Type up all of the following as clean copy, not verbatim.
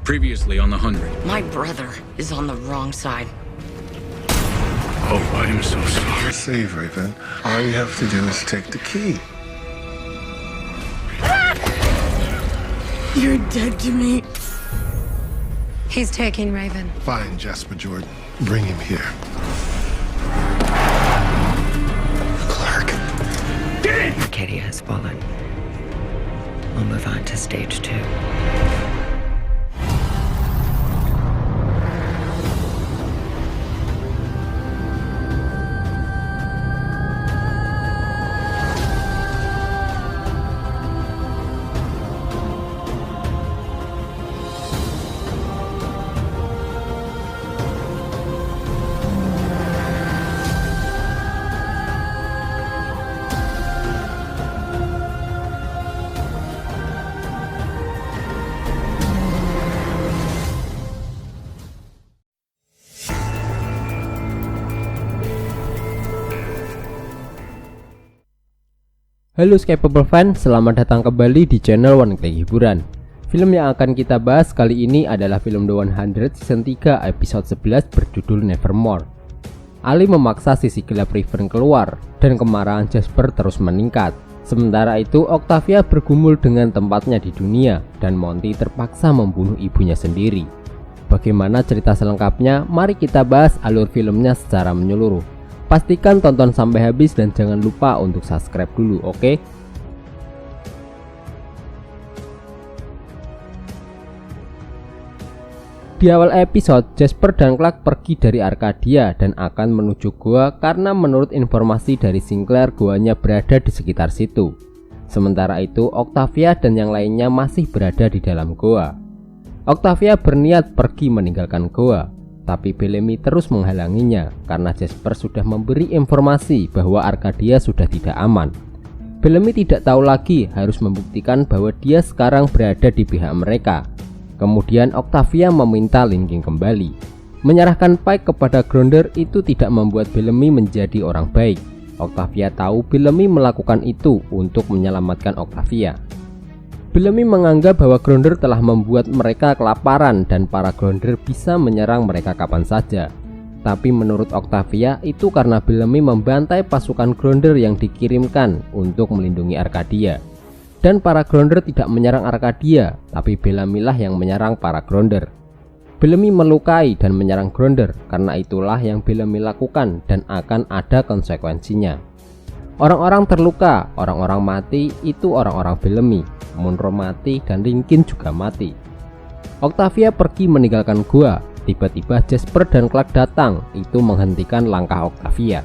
Previously on the 100. My brother is on the wrong side. Oh, I am so sorry. You're safe, Raven. All you have to do is take the key. You're dead to me. He's taking Raven. Find Jasper Jordan. Bring him here. Clark. Arcadia has fallen. We'll move on to stage 2. Halo Skypable Fan, selamat datang kembali di channel One Click Hiburan. Film yang akan kita bahas kali ini adalah film The 100 Season 3 episode 11 berjudul Nevermore. Ali memaksa sisi gelap Raven keluar dan kemarahan Jasper terus meningkat. Sementara itu Octavia bergumul dengan tempatnya di dunia dan Monty terpaksa membunuh ibunya sendiri. Bagaimana cerita selengkapnya? Mari kita bahas alur filmnya secara menyeluruh. Pastikan tonton sampai habis dan jangan lupa untuk subscribe dulu, oke? Di awal episode, Jasper dan Clark pergi dari Arcadia dan akan menuju goa karena menurut informasi dari Sinclair goanya berada di sekitar situ. Sementara itu, Octavia dan yang lainnya masih berada di dalam goa. Octavia berniat pergi meninggalkan goa, tapi Bellamy terus menghalanginya karena Jasper sudah memberi informasi bahwa Arcadia sudah tidak aman. Bellamy tidak tahu lagi harus membuktikan bahwa dia sekarang berada di pihak mereka. Kemudian Octavia meminta Linking kembali. Menyerahkan Pike kepada Grounder itu tidak membuat Bellamy menjadi orang baik. Octavia tahu Bellamy melakukan itu untuk menyelamatkan Octavia. Bellamy menganggap bahwa Grounder telah membuat mereka kelaparan dan para Grounder bisa menyerang mereka kapan saja. Tapi menurut Octavia itu karena Bellamy membantai pasukan Grounder yang dikirimkan untuk melindungi Arcadia. Dan para Grounder tidak menyerang Arcadia, tapi Bellamy lah yang menyerang para Grounder. Bellamy melukai dan menyerang Grounder, karena itulah yang Bellamy lakukan dan akan ada konsekuensinya. Orang-orang terluka, orang-orang mati, itu orang-orang Bellamy. Munro mati dan Lincoln juga mati. Octavia pergi meninggalkan gua. Tiba-tiba Jasper dan Clark datang, itu menghentikan langkah Octavia.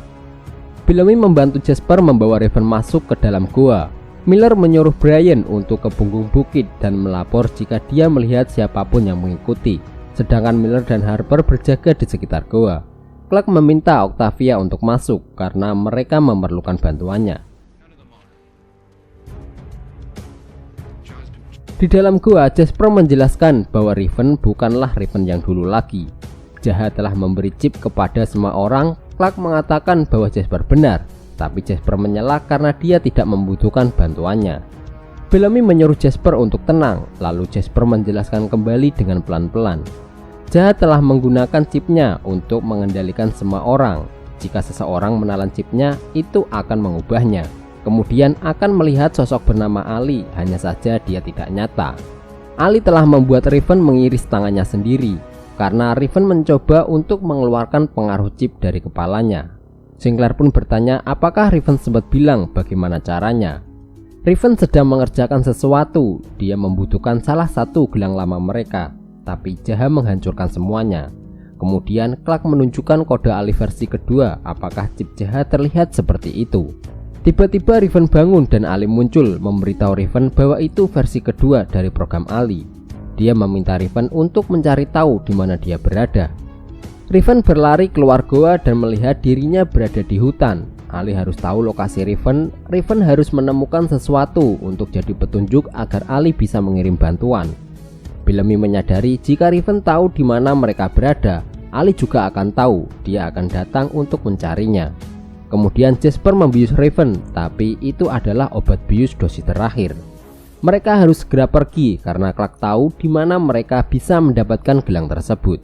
Bellamy membantu Jasper membawa Raven masuk ke dalam gua. Miller menyuruh Brian untuk ke punggung bukit dan melapor jika dia melihat siapapun yang mengikuti. Sedangkan Miller dan Harper berjaga di sekitar gua. Clark meminta Octavia untuk masuk karena mereka memerlukan bantuannya. Di dalam gua, Jasper menjelaskan bahwa Raven bukanlah Raven yang dulu lagi. Jahat telah memberi chip kepada semua orang. Clark mengatakan bahwa Jasper benar, tapi Jasper menyela karena dia tidak membutuhkan bantuannya. Bellamy menyuruh Jasper untuk tenang, lalu Jasper menjelaskan kembali dengan pelan-pelan. Jahat telah menggunakan chipnya untuk mengendalikan semua orang. Jika seseorang menelan chipnya, itu akan mengubahnya. Kemudian akan melihat sosok bernama Ali, hanya saja dia tidak nyata. Ali telah membuat Raven mengiris tangannya sendiri, karena Raven mencoba untuk mengeluarkan pengaruh chip dari kepalanya. Sinclair pun bertanya apakah Raven sempat bilang bagaimana caranya. Raven sedang mengerjakan sesuatu, dia membutuhkan salah satu gelang lama mereka, tapi Jaha menghancurkan semuanya. Kemudian Clark menunjukkan kode Ali versi kedua, apakah chip Jaha terlihat seperti itu. Tiba-tiba Raven bangun dan Ali muncul memberitahu Raven bahwa itu versi kedua dari program Ali. Dia meminta Raven untuk mencari tahu di mana dia berada. Raven berlari keluar goa dan melihat dirinya berada di hutan. Ali harus tahu lokasi Raven. Raven harus menemukan sesuatu untuk jadi petunjuk agar Ali bisa mengirim bantuan. Bellamy menyadari jika Raven tahu di mana mereka berada, Ali juga akan tahu. Dia akan datang untuk mencarinya. Kemudian Jasper membius Raven, tapi itu adalah obat bius dosis terakhir. Mereka harus segera pergi karena Clark tahu di mana mereka bisa mendapatkan gelang tersebut.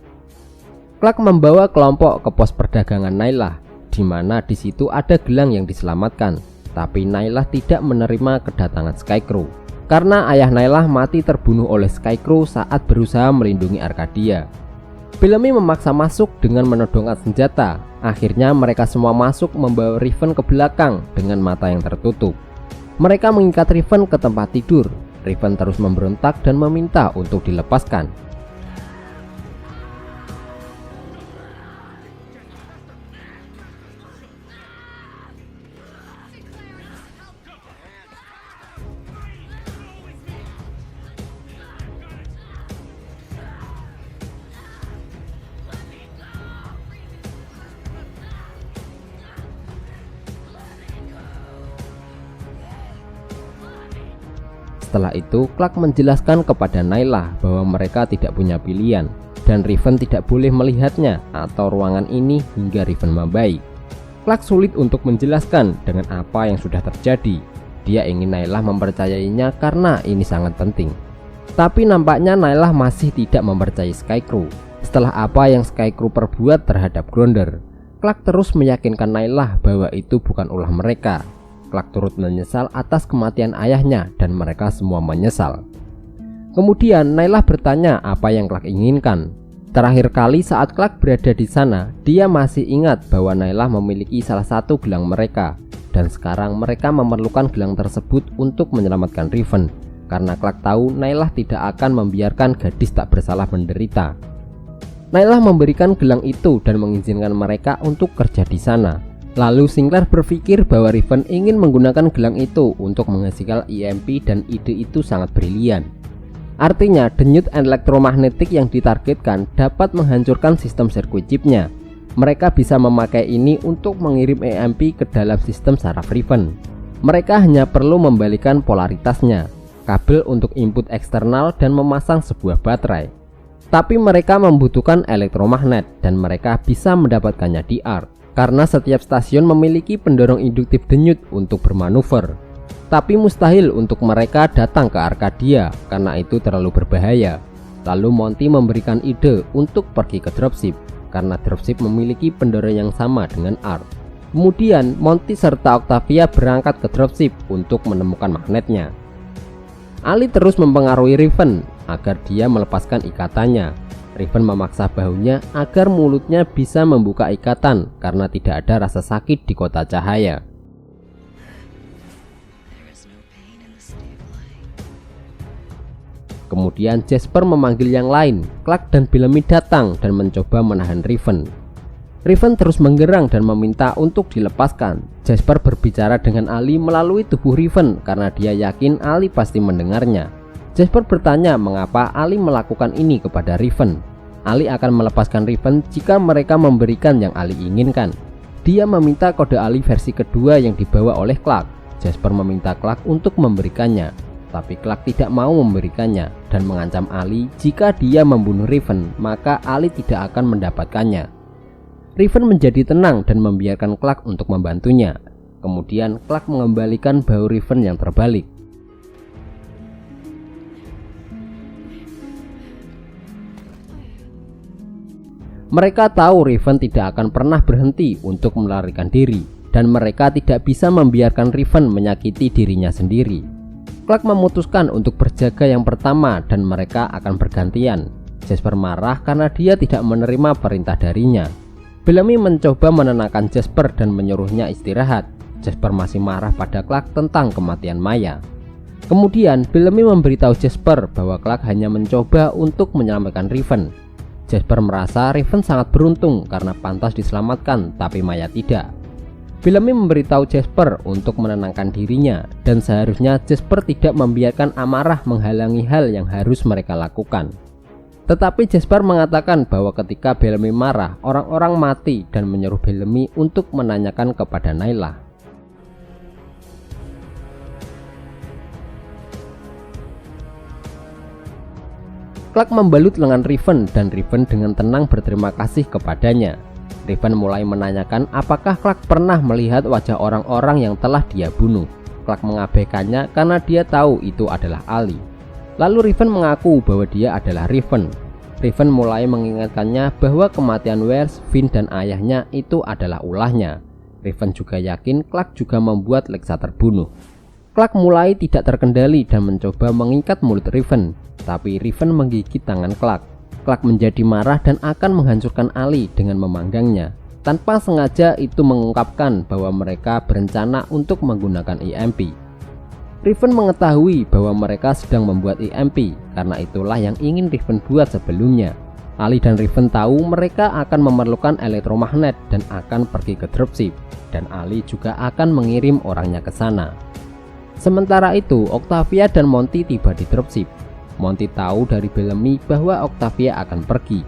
Clark membawa kelompok ke pos perdagangan Nailah, di mana di situ ada gelang yang diselamatkan. Tapi Nailah tidak menerima kedatangan Scarecrow karena ayah Nailah mati terbunuh oleh Scarecrow saat berusaha melindungi Arcadia. Bellamy memaksa masuk dengan menodongkan senjata. Akhirnya mereka semua masuk membawa Riven ke belakang dengan mata yang tertutup. Mereka mengikat Riven ke tempat tidur. Riven terus memberontak dan meminta untuk dilepaskan. Setelah itu, Clark menjelaskan kepada Nailah bahwa mereka tidak punya pilihan dan Riven tidak boleh melihatnya atau ruangan ini hingga Riven membaik. Clark sulit untuk menjelaskan dengan apa yang sudah terjadi. Dia ingin Nailah mempercayainya karena ini sangat penting. Tapi nampaknya Nailah masih tidak mempercayai Scarecrow. Setelah apa yang Scarecrow perbuat terhadap Gronder, Clark terus meyakinkan Nailah bahwa itu bukan ulah mereka. Clark turut menyesal atas kematian ayahnya dan mereka semua menyesal. Kemudian Nailah bertanya apa yang Clark inginkan. Terakhir kali saat Clark berada di sana, dia masih ingat bahwa Nailah memiliki salah satu gelang mereka. Dan sekarang mereka memerlukan gelang tersebut untuk menyelamatkan Riven. Karena Clark tahu Nailah tidak akan membiarkan gadis tak bersalah menderita. Nailah memberikan gelang itu dan mengizinkan mereka untuk kerja di sana. Lalu Sinclair berpikir bahwa Riven ingin menggunakan gelang itu untuk menghasilkan EMP dan ide itu sangat brilian. Artinya denyut elektromagnetik yang ditargetkan dapat menghancurkan sistem sirkuit chipnya. Mereka bisa memakai ini untuk mengirim EMP ke dalam sistem saraf Riven. Mereka hanya perlu membalikan polaritasnya, kabel untuk input eksternal dan memasang sebuah baterai. Tapi mereka membutuhkan elektromagnet dan mereka bisa mendapatkannya di ARC. Karena setiap stasiun memiliki pendorong induktif denyut untuk bermanuver. Tapi mustahil untuk mereka datang ke Arcadia karena itu terlalu berbahaya. Lalu Monty memberikan ide untuk pergi ke dropship karena dropship memiliki pendorong yang sama dengan ARC. Kemudian Monty serta Octavia berangkat ke dropship untuk menemukan magnetnya. Ali terus mempengaruhi Riven agar dia melepaskan ikatannya. Riven memaksa bahunya agar mulutnya bisa membuka ikatan karena tidak ada rasa sakit di kota cahaya. Kemudian Jasper memanggil yang lain. Clark dan Bellamy datang dan mencoba menahan Riven. Riven terus menggerang dan meminta untuk dilepaskan. Jasper berbicara dengan Ali melalui tubuh Riven karena dia yakin Ali pasti mendengarnya. Jasper bertanya mengapa Ali melakukan ini kepada Riven. Ali akan melepaskan Riven jika mereka memberikan yang Ali inginkan. Dia meminta kode Ali versi kedua yang dibawa oleh Clark. Jasper meminta Clark untuk memberikannya, tapi Clark tidak mau memberikannya dan mengancam Ali jika dia membunuh Riven, maka Ali tidak akan mendapatkannya. Riven menjadi tenang dan membiarkan Clark untuk membantunya. Kemudian Clark mengembalikan bahu Riven yang terbalik. Mereka tahu Riven tidak akan pernah berhenti untuk melarikan diri, dan mereka tidak bisa membiarkan Riven menyakiti dirinya sendiri. Clark memutuskan untuk berjaga yang pertama dan mereka akan bergantian. Jasper marah karena dia tidak menerima perintah darinya. Bellamy mencoba menenangkan Jasper dan menyuruhnya istirahat. Jasper masih marah pada Clark tentang kematian Maya. Kemudian Bellamy memberitahu Jasper bahwa Clark hanya mencoba untuk menyelamatkan Riven. Jasper merasa Riven sangat beruntung karena pantas diselamatkan, tapi Maya tidak. Bellamy memberitahu Jasper untuk menenangkan dirinya, dan seharusnya Jasper tidak membiarkan amarah menghalangi hal yang harus mereka lakukan. Tetapi Jasper mengatakan bahwa ketika Bellamy marah, orang-orang mati dan menyuruh Bellamy untuk menanyakan kepada Nailah. Clark membalut lengan Riven dan Riven dengan tenang berterima kasih kepadanya. Riven mulai menanyakan apakah Clark pernah melihat wajah orang-orang yang telah dia bunuh. Clark mengabaikannya karena dia tahu itu adalah Ali. Lalu Raven mengaku bahwa dia adalah Raven. Raven mulai mengingatkannya bahwa kematian Wells, Finn dan ayahnya itu adalah ulahnya. Raven juga yakin Clark juga membuat Lexa terbunuh. Clark mulai tidak terkendali dan mencoba mengikat mulut Raven, tapi Raven menggigit tangan Clark. Clark menjadi marah dan akan menghancurkan Ali dengan memanggangnya. Tanpa sengaja itu mengungkapkan bahwa mereka berencana untuk menggunakan EMP. Raven mengetahui bahwa mereka sedang membuat EMP, karena itulah yang ingin Raven buat sebelumnya. Ali dan Raven tahu mereka akan memerlukan elektromagnet dan akan pergi ke dropship, dan Ali juga akan mengirim orangnya ke sana. Sementara itu, Octavia dan Monty tiba di dropship. Monty tahu dari Bellamy bahwa Octavia akan pergi.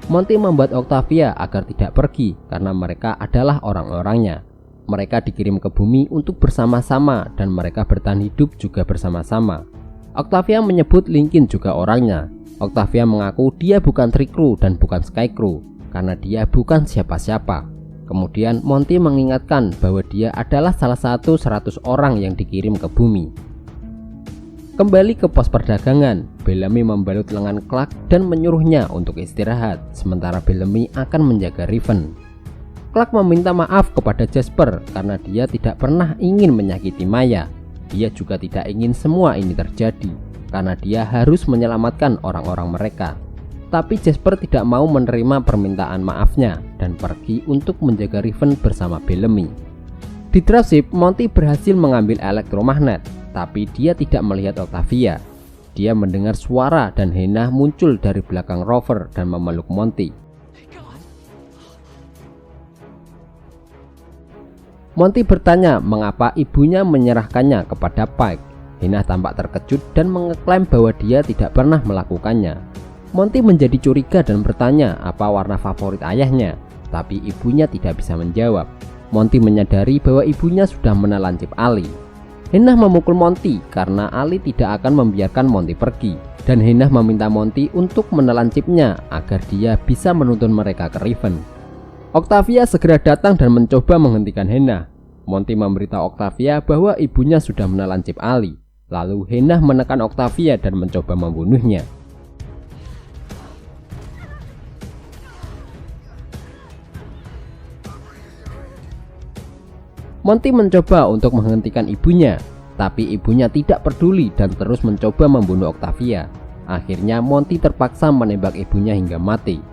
Monty membuat Octavia agar tidak pergi karena mereka adalah orang-orangnya. Mereka dikirim ke bumi untuk bersama-sama dan mereka bertahan hidup juga bersama-sama. Octavia menyebut Lincoln juga orangnya. Octavia mengaku dia bukan Trick Crew dan bukan Sky Crew karena dia bukan siapa-siapa. Kemudian Monty mengingatkan bahwa dia adalah salah satu 100 orang yang dikirim ke bumi. Kembali ke pos perdagangan, Bellamy membalut lengan Clark dan menyuruhnya untuk istirahat, sementara Bellamy akan menjaga Raven. Clark meminta maaf kepada Jasper karena dia tidak pernah ingin menyakiti Maya. Dia juga tidak ingin semua ini terjadi karena dia harus menyelamatkan orang-orang mereka. Tapi Jasper tidak mau menerima permintaan maafnya dan pergi untuk menjaga Raven bersama Bellamy. Di dropship, Monty berhasil mengambil elektromagnet, tapi dia tidak melihat Octavia. Dia mendengar suara dan Hannah muncul dari belakang Rover dan memeluk Monty. Monty bertanya mengapa ibunya menyerahkannya kepada Pike. Hannah tampak terkejut dan mengeklaim bahwa dia tidak pernah melakukannya. Monty menjadi curiga dan bertanya apa warna favorit ayahnya, tapi ibunya tidak bisa menjawab. Monty menyadari bahwa ibunya sudah menelan chip Ali. Hannah memukul Monty karena Ali tidak akan membiarkan Monty pergi, dan Hannah meminta Monty untuk menelan chipnya agar dia bisa menuntun mereka ke Raven. Octavia segera datang dan mencoba menghentikan Hannah. Monty memberitahu Octavia bahwa ibunya sudah menelan chip Ali. Lalu Hannah menekan Octavia dan mencoba membunuhnya. Monty mencoba untuk menghentikan ibunya, tapi ibunya tidak peduli dan terus mencoba membunuh Octavia. Akhirnya Monty terpaksa menembak ibunya hingga mati.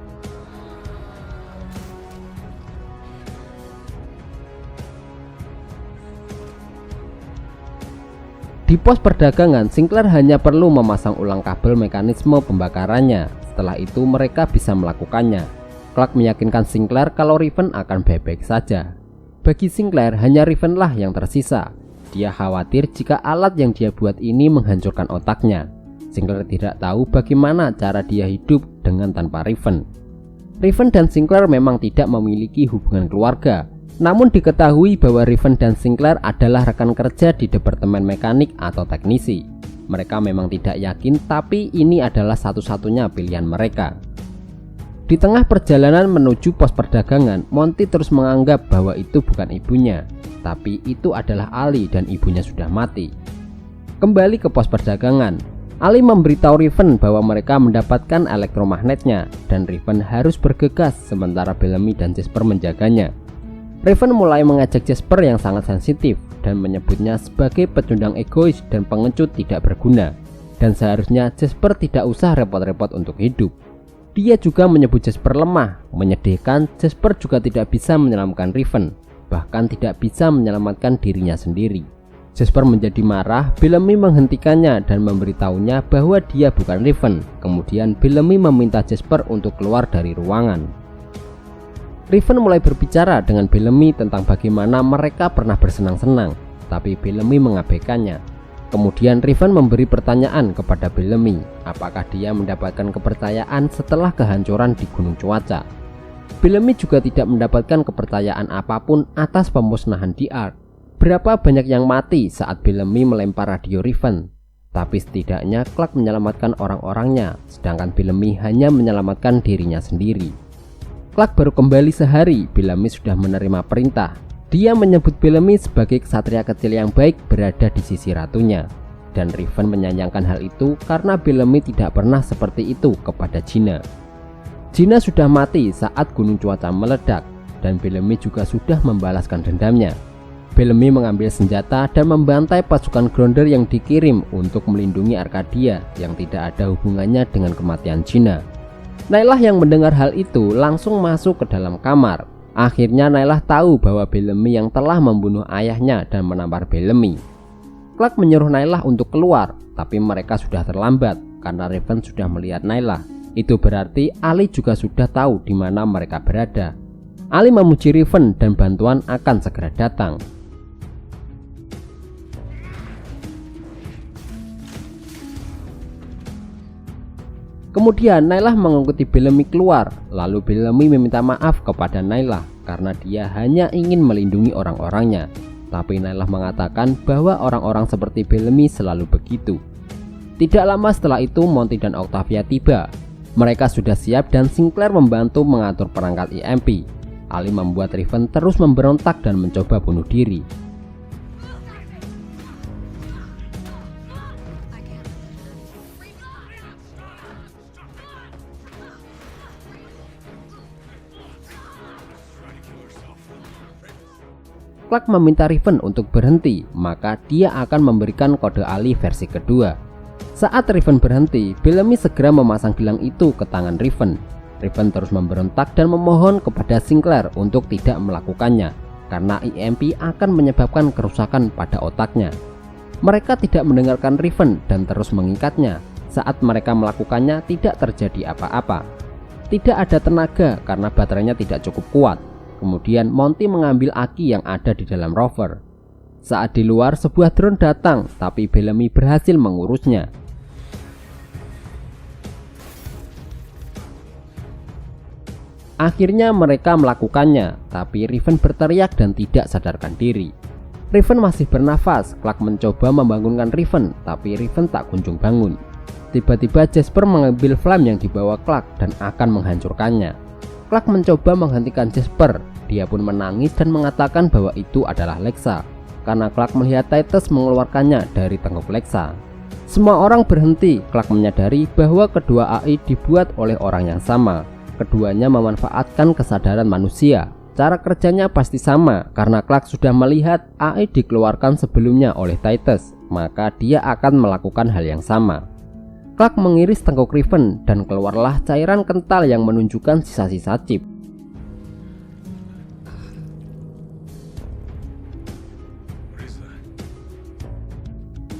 Di pos perdagangan, Sinclair hanya perlu memasang ulang kabel mekanisme pembakarannya. Setelah itu mereka bisa melakukannya. Clark meyakinkan Sinclair kalau Raven akan baik-baik saja. Bagi Sinclair, hanya Raven lah yang tersisa. Dia khawatir jika alat yang dia buat ini menghancurkan otaknya. Sinclair tidak tahu bagaimana cara dia hidup dengan tanpa Raven. Raven dan Sinclair memang tidak memiliki hubungan keluarga. Namun diketahui bahwa Raven dan Sinclair adalah rekan kerja di departemen mekanik atau teknisi. Mereka memang tidak yakin, tapi ini adalah satu-satunya pilihan mereka. Di tengah perjalanan menuju pos perdagangan, Monty terus menganggap bahwa itu bukan ibunya, tapi itu adalah Ali dan ibunya sudah mati. Kembali ke pos perdagangan, Ali memberitahu Raven bahwa mereka mendapatkan elektromagnetnya dan Raven harus bergegas sementara Bellamy dan Jasper menjaganya. Raven mulai mengajak Jasper yang sangat sensitif dan menyebutnya sebagai pecundang egois dan pengecut tidak berguna, dan seharusnya Jasper tidak usah repot-repot untuk hidup. Dia juga menyebut Jasper lemah, menyedihkan. Jasper juga tidak bisa menyelamatkan Raven, bahkan tidak bisa menyelamatkan dirinya sendiri. Jasper menjadi marah. Bellamy menghentikannya dan memberitahunya bahwa dia bukan Raven. Kemudian Bellamy meminta Jasper untuk keluar dari ruangan. Raven mulai berbicara dengan Bellamy tentang bagaimana mereka pernah bersenang-senang, tapi Bellamy mengabaikannya. Kemudian Raven memberi pertanyaan kepada Bellamy, apakah dia mendapatkan kepercayaan setelah kehancuran di Gunung Cuaca. Bellamy juga tidak mendapatkan kepercayaan apapun atas pemusnahan di Ark. Berapa banyak yang mati saat Bellamy melempar radio Raven, tapi setidaknya Clark menyelamatkan orang-orangnya, sedangkan Bellamy hanya menyelamatkan dirinya sendiri. Clark baru kembali sehari. Bellamy sudah menerima perintah. Dia menyebut Bellamy sebagai ksatria kecil yang baik berada di sisi ratunya. Dan Riven menyayangkan hal itu karena Bellamy tidak pernah seperti itu kepada Gina. Gina sudah mati saat gunung cuaca meledak dan Bellamy juga sudah membalaskan dendamnya. Bellamy mengambil senjata dan membantai pasukan Gronder yang dikirim untuk melindungi Arcadia yang tidak ada hubungannya dengan kematian Gina. Nailah yang mendengar hal itu langsung masuk ke dalam kamar. Akhirnya Nailah tahu bahwa Bellamy yang telah membunuh ayahnya dan menampar Bellamy. Clark menyuruh Nailah untuk keluar, tapi mereka sudah terlambat karena Raven sudah melihat Nailah. Itu berarti Ali juga sudah tahu di mana mereka berada. Ali memuji Raven dan bantuan akan segera datang. Kemudian Nailah mengikuti Bellamy keluar, lalu Bellamy meminta maaf kepada Nailah karena dia hanya ingin melindungi orang-orangnya. Tapi Nailah mengatakan bahwa orang-orang seperti Bellamy selalu begitu. Tidak lama setelah itu Monty dan Octavia tiba. Mereka sudah siap dan Sinclair membantu mengatur perangkat EMP. Ali membuat Raven terus memberontak dan mencoba bunuh diri. Clark meminta Raven untuk berhenti, maka dia akan memberikan kode Ali versi kedua. Saat Raven berhenti, Bellamy segera memasang gelang itu ke tangan Raven. Raven terus memberontak dan memohon kepada Sinclair untuk tidak melakukannya, karena EMP akan menyebabkan kerusakan pada otaknya. Mereka tidak mendengarkan Raven dan terus mengikatnya. Saat mereka melakukannya tidak terjadi apa-apa. Tidak ada tenaga karena baterainya tidak cukup kuat. Kemudian Monty mengambil aki yang ada di dalam rover. Saat di luar, sebuah drone datang, tapi Bellamy berhasil mengurusnya. Akhirnya mereka melakukannya, tapi Raven berteriak dan tidak sadarkan diri. Raven masih bernafas. Clark mencoba membangunkan Raven, tapi Raven tak kunjung bangun. Tiba-tiba Jasper mengambil flame yang dibawa Clark dan akan menghancurkannya. Clark mencoba menghentikan Jasper. Dia pun menangis dan mengatakan bahwa itu adalah Lexa, karena Clark melihat Titus mengeluarkannya dari tengkuk Lexa. Semua orang berhenti. Clark menyadari bahwa kedua AI dibuat oleh orang yang sama. Keduanya memanfaatkan kesadaran manusia. Cara kerjanya pasti sama, karena Clark sudah melihat AI dikeluarkan sebelumnya oleh Titus, maka dia akan melakukan hal yang sama. Clark mengiris tengkuk Raven dan keluarlah cairan kental yang menunjukkan sisa-sisa chip.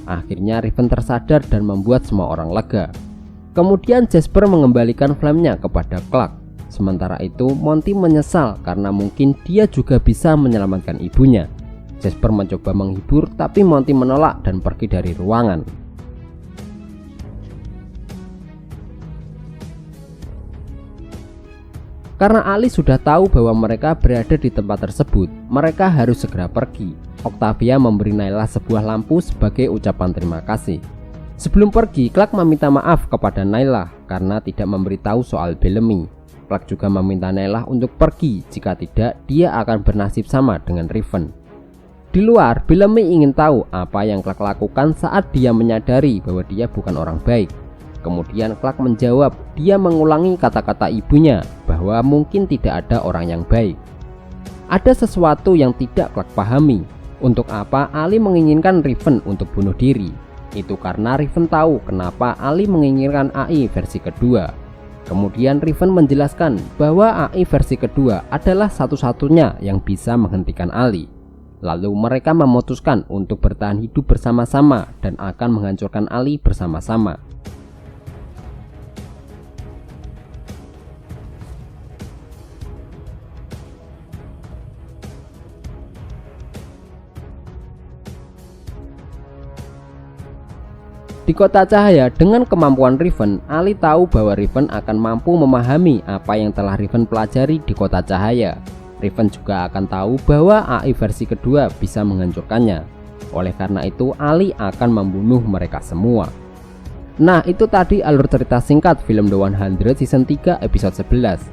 Akhirnya Raven tersadar dan membuat semua orang lega. Kemudian Jasper mengembalikan flame-nya kepada Clark. Sementara itu Monty menyesal karena mungkin dia juga bisa menyelamatkan ibunya. Jasper mencoba menghibur, tapi Monty menolak dan pergi dari ruangan. Karena Ali sudah tahu bahwa mereka berada di tempat tersebut, mereka harus segera pergi. Octavia memberi Nailah sebuah lampu sebagai ucapan terima kasih. Sebelum pergi, Clark meminta maaf kepada Nailah karena tidak memberitahu soal Bellamy. Clark juga meminta Nailah untuk pergi, jika tidak dia akan bernasib sama dengan Raven. Di luar, Bellamy ingin tahu apa yang Clark lakukan saat dia menyadari bahwa dia bukan orang baik. Kemudian Clark menjawab, dia mengulangi kata-kata ibunya bahwa mungkin tidak ada orang yang baik. Ada sesuatu yang tidak Clark pahami. Untuk apa Ali menginginkan Raven untuk bunuh diri? Itu karena Raven tahu kenapa Ali menginginkan AI versi kedua. Kemudian Raven menjelaskan bahwa AI versi kedua adalah satu-satunya yang bisa menghentikan Ali. Lalu mereka memutuskan untuk bertahan hidup bersama-sama dan akan menghancurkan Ali bersama-sama. Di Kota Cahaya, dengan kemampuan Raven, Ali tahu bahwa Raven akan mampu memahami apa yang telah Raven pelajari di Kota Cahaya. Raven juga akan tahu bahwa AI versi kedua bisa menghancurkannya. Oleh karena itu, Ali akan membunuh mereka semua. Nah, itu tadi alur cerita singkat film The 100 Season 3 episode 11.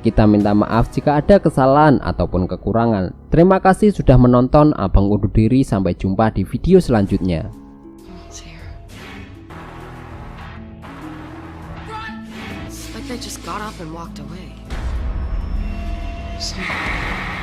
Kita minta maaf jika ada kesalahan ataupun kekurangan. Terima kasih sudah menonton. Abang undur diri, sampai jumpa di video selanjutnya. It's here. It's like they just got up and walked away. Someone